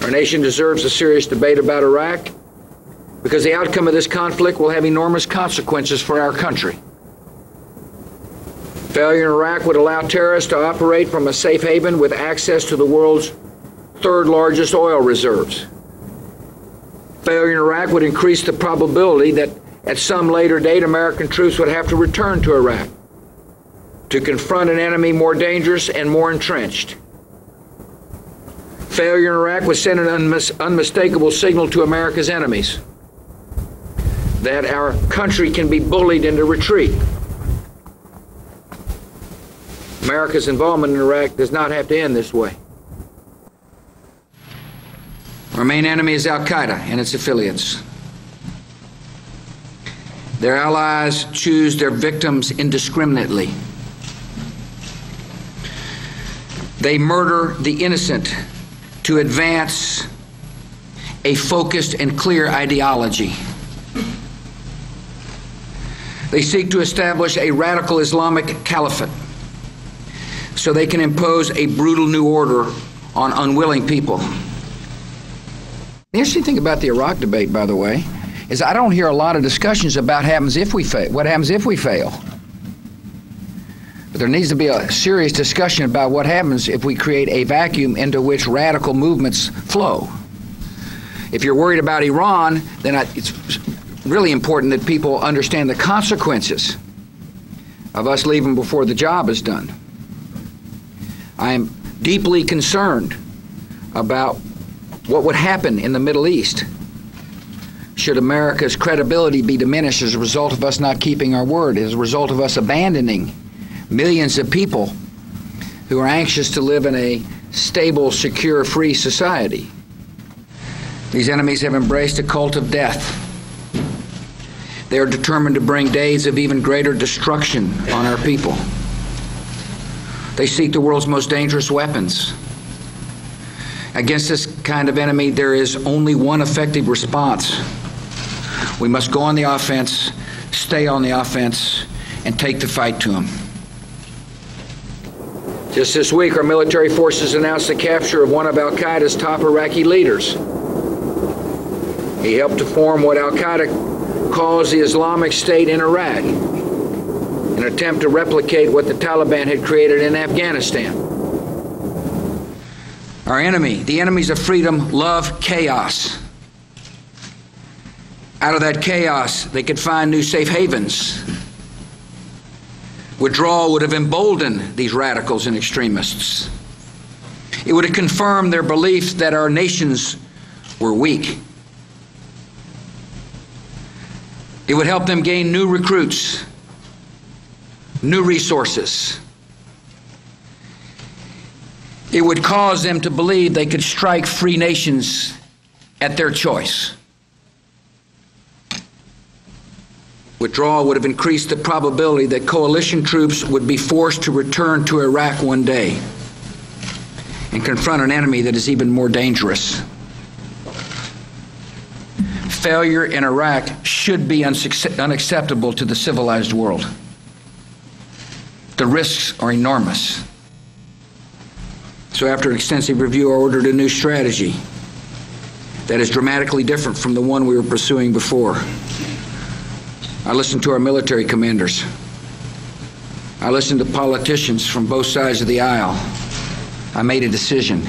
Our nation deserves a serious debate about Iraq because the outcome of this conflict will have enormous consequences for our country. Failure in Iraq would allow terrorists to operate from a safe haven with access to the world's third largest oil reserves. Failure in Iraq would increase the probability that at some later date American troops would have to return to Iraq to confront an enemy more dangerous and more entrenched. Failure in Iraq would send an unmistakable signal to America's enemies that our country can be bullied into retreat. America's involvement in Iraq does not have to end this way. Our main enemy is Al-Qaeda and its affiliates. Their allies choose their victims indiscriminately. They murder the innocent to advance a focused and clear ideology. They seek to establish a radical Islamic caliphate so they can impose a brutal new order on unwilling people. The interesting thing about the Iraq debate, by the way, is I don't hear a lot of discussions about what happens if we fail. But there needs to be a serious discussion about what happens if we create a vacuum into which radical movements flow. If you're worried about Iran, then it's really important that people understand the consequences of us leaving before the job is done. I am deeply concerned about what would happen in the Middle East should America's credibility be diminished as a result of us not keeping our word, as a result of us abandoning millions of people who are anxious to live in a stable, secure, free society. These enemies have embraced a cult of death. They are determined to bring days of even greater destruction on our people. They seek the world's most dangerous weapons. Against this kind of enemy, there is only one effective response. We must go on the offense, stay on the offense, and take the fight to them. Just this week, our military forces announced the capture of one of al-Qaeda's top Iraqi leaders. He helped to form what al-Qaeda calls the Islamic State in Iraq, an attempt to replicate what the Taliban had created in Afghanistan. Our enemy, the enemies of freedom, love chaos. Out of that chaos, they could find new safe havens. Withdrawal would have emboldened these radicals and extremists. It would have confirmed their belief that our nations were weak. It would help them gain new recruits, new resources. It would cause them to believe they could strike free nations at their choice. Withdrawal would have increased the probability that coalition troops would be forced to return to Iraq one day and confront an enemy that is even more dangerous. Failure in Iraq should be unacceptable to the civilized world. The risks are enormous. So after an extensive review, I ordered a new strategy that is dramatically different from the one we were pursuing before. I listened to our military commanders. I listened to politicians from both sides of the aisle. I made a decision.